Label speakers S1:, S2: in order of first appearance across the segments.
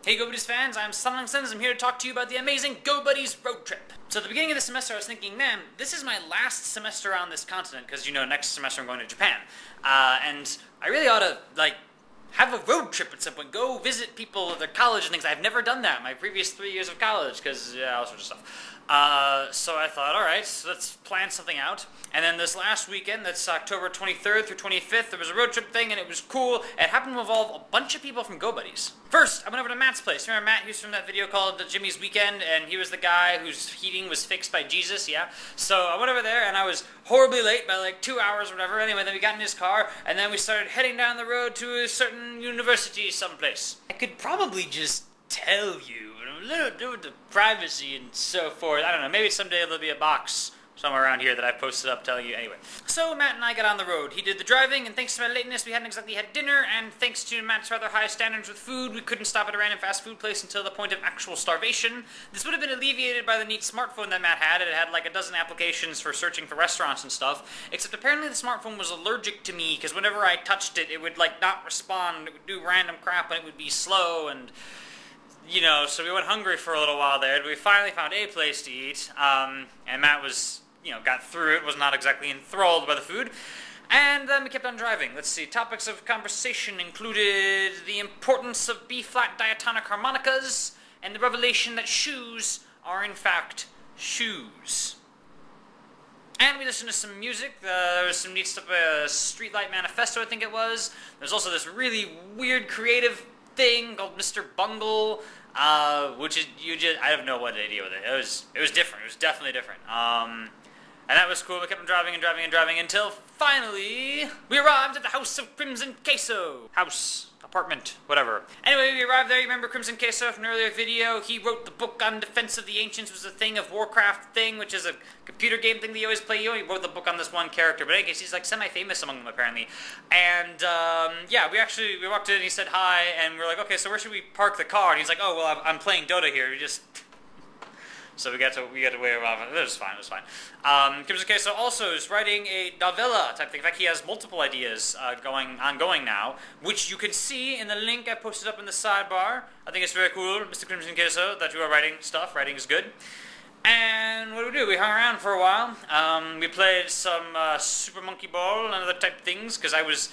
S1: Hey GoBuddies fans, I'm Sunling Sins. I'm here to talk to you about the amazing GoBuddies Roadtrip. So at the beginning of the semester I was thinking, man, this is my last semester on this continent, because, you know, next semester I'm going to Japan. And I really ought to, have a road trip at some point. Go visit people at their college and things. I've never done that in my previous 3 years of college, because, yeah, all sorts of stuff. So I thought, alright, so let's plan something out. And then this last weekend, that's October 23rd through 25th, there was a road trip thing, and it was cool. It happened to involve a bunch of people from GoBuddies. First, I went over to Matt's place. Remember Matt? He was from that video called Jimmy's Weekend, and he was the guy whose heating was fixed by Jesus, yeah? So I went over there, and I was horribly late by like 2 hours or whatever. Anyway, then we got in his car, and then we started heading down the road to a certain university someplace. I could probably just tell you, but a little bit with the privacy and so forth. I don't know, maybe someday there'll be a box somewhere around here that I've posted up telling you. Anyway, so Matt and I got on the road. He did the driving, and thanks to my lateness, we hadn't exactly had dinner, and thanks to Matt's rather high standards with food, we couldn't stop at a random fast food place until the point of actual starvation. This would have been alleviated by the neat smartphone that Matt had. It had like a dozen applications for searching for restaurants and stuff, except apparently the smartphone was allergic to me, because whenever I touched it, it would like not respond. It would do random crap, and it would be slow, and you know, so we went hungry for a little while there. We finally found a place to eat, and Matt was, you know, got through it, was not exactly enthralled by the food. And then we kept on driving. Let's see, topics of conversation included the importance of B-flat diatonic harmonicas, and the revelation that shoes are in fact shoes. And we listened to some music. There was some neat stuff, Streetlight Manifesto, I think it was. There's also this really weird creative thing called Mr. Bungle, which is, I have no idea with it. It was different. It was definitely different. And that was cool. We kept on driving and driving and driving until finally we arrived at the House of Crimson Queso. House, apartment, whatever. Anyway, we arrived there. You remember Crimson Queso from an earlier video? He wrote the book on Defense of the Ancients, which was a thing of Warcraft thing, which is a computer game thing that you always play. He only wrote the book on this one character, but in any case, he's like semi-famous among them apparently. And yeah, we walked in and he said hi, and we were like, okay, so where should we park the car? And he's like, oh, well, I'm playing Dota here. So we got to wait around. It was fine. It was fine. Crimson Queso also is writing a novella type thing. In fact, he has multiple ideas ongoing now, which you can see in the link I posted up in the sidebar. I think it's very cool, Mr. Crimson Queso, that you are writing stuff. Writing is good. And what did we do? We hung around for a while. We played some Super Monkey Ball and other type things because I was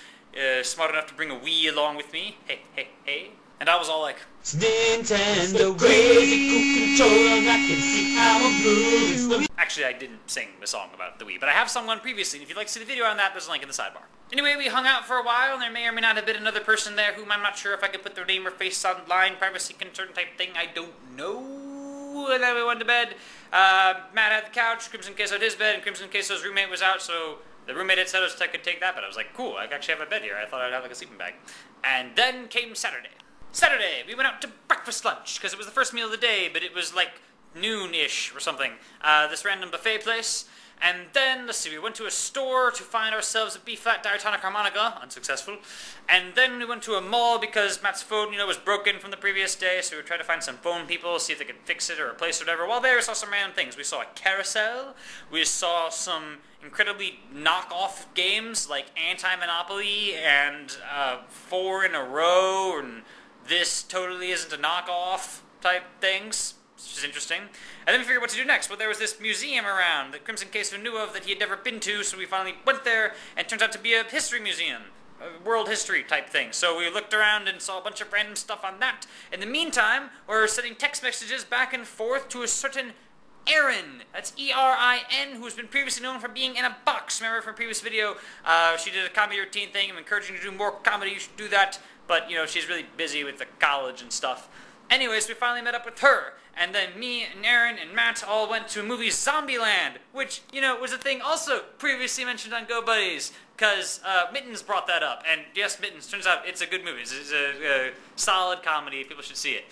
S1: smart enough to bring a Wii along with me. Hey, hey, hey. And I was all like, it's Nintendo crazy controller, and I can see how it moves. Actually, I didn't sing the song about the Wii, but I have sung one previously, and if you'd like to see the video on that, there's a link in the sidebar. Anyway, we hung out for a while, and there may or may not have been another person there whom I'm not sure if I could put their name or face online, privacy concern type thing, I don't know. And then we went to bed. Matt had the couch, Crimson Queso had his bed, and Crimson Queso's roommate was out, so the roommate had said I could take that, but I was like, cool, I actually have a bed here. I thought I'd have like a sleeping bag. And then came Saturday. Saturday, we went out to breakfast lunch, because it was the first meal of the day, but it was like noon-ish or something. This random buffet place. And then, let's see, we went to a store to find ourselves a B-flat diatonic harmonica, unsuccessful. And then we went to a mall because Matt's phone, you know, was broken from the previous day, so we tried to find some phone people, see if they could fix it or replace it or whatever. While there, we saw some random things. We saw a carousel, we saw some incredibly knockoff games like Anti-Monopoly and 4 in a row, and this totally isn't a knockoff type things, which is interesting. And then we figured what to do next. Well, there was this museum around that Crimson Queso knew of that he had never been to, so we finally went there, and it turns out to be a history museum, a world history type thing. So we looked around and saw a bunch of random stuff on that. In the meantime, we're sending text messages back and forth to a certain Erin, that's E-R-I-N, who's been previously known for being in a box. Remember from a previous video, she did a comedy routine thing. I'm encouraging her to do more comedy, you should do that. But, you know, she's really busy with the college and stuff. Anyways, we finally met up with her. And then me and Aaron and Matt all went to a movie Zombieland, which, you know, was a thing also previously mentioned on GoBuddies, because Mittens brought that up. And yes, Mittens, turns out it's a good movie. It's a solid comedy. People should see it.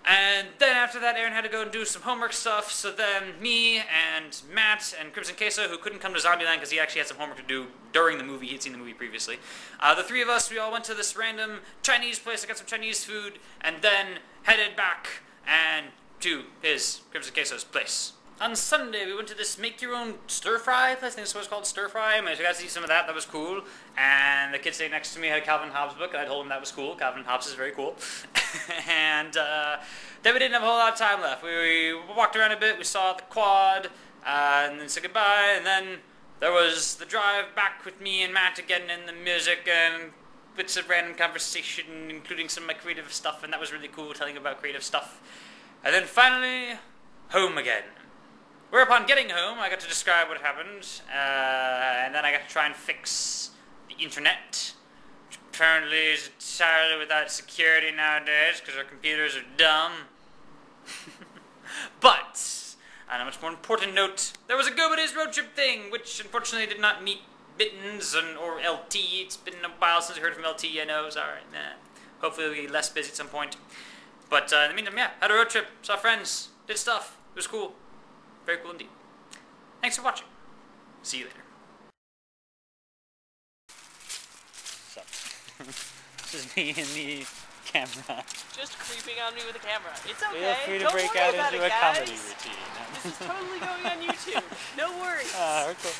S1: And then after that, Aaron had to go and do some homework stuff, so then me and Matt and Crimson Queso, who couldn't come to Zombieland because he actually had some homework to do during the movie, he'd seen the movie previously. The three of us, we all went to this random Chinese place, I got some Chinese food, and then headed back and to his, Crimson Queso's place. On Sunday, we went to this make-your-own stir-fry place. I think it's what's called stir-fry. I got to see some of that. That was cool. And the kid sitting next to me had a Calvin Hobbes book, and I told him that was cool. Calvin Hobbes is very cool. And then we didn't have a whole lot of time left. We walked around a bit. We saw the quad, and then said goodbye. And then there was the drive back with me and Matt again, and the music and bits of random conversation, including some of my creative stuff, and that was really cool, telling about creative stuff. And then finally, home again. Whereupon getting home, I got to describe what happened, and then I got to try and fix the internet, which apparently is entirely without security nowadays, because our computers are dumb. But, on a much more important note, there was a GoBuddies Roadtrip thing, which unfortunately did not meet Bittens or LT. It's been a while since I heard from LT, I know, sorry. Hopefully we'll be less busy at some point. But in the meantime, yeah, had a road trip, saw friends, did stuff. It was cool. Very cool indeed. Thanks for watching. See you later. What's up? This is me and the camera.
S2: Just creeping on me with a camera. It's okay.
S1: Feel free to
S2: Don't
S1: break
S2: worry
S1: out
S2: about
S1: into
S2: it,
S1: a
S2: guys.
S1: comedy routine.
S2: This is totally going on YouTube. No worries.
S1: Cool.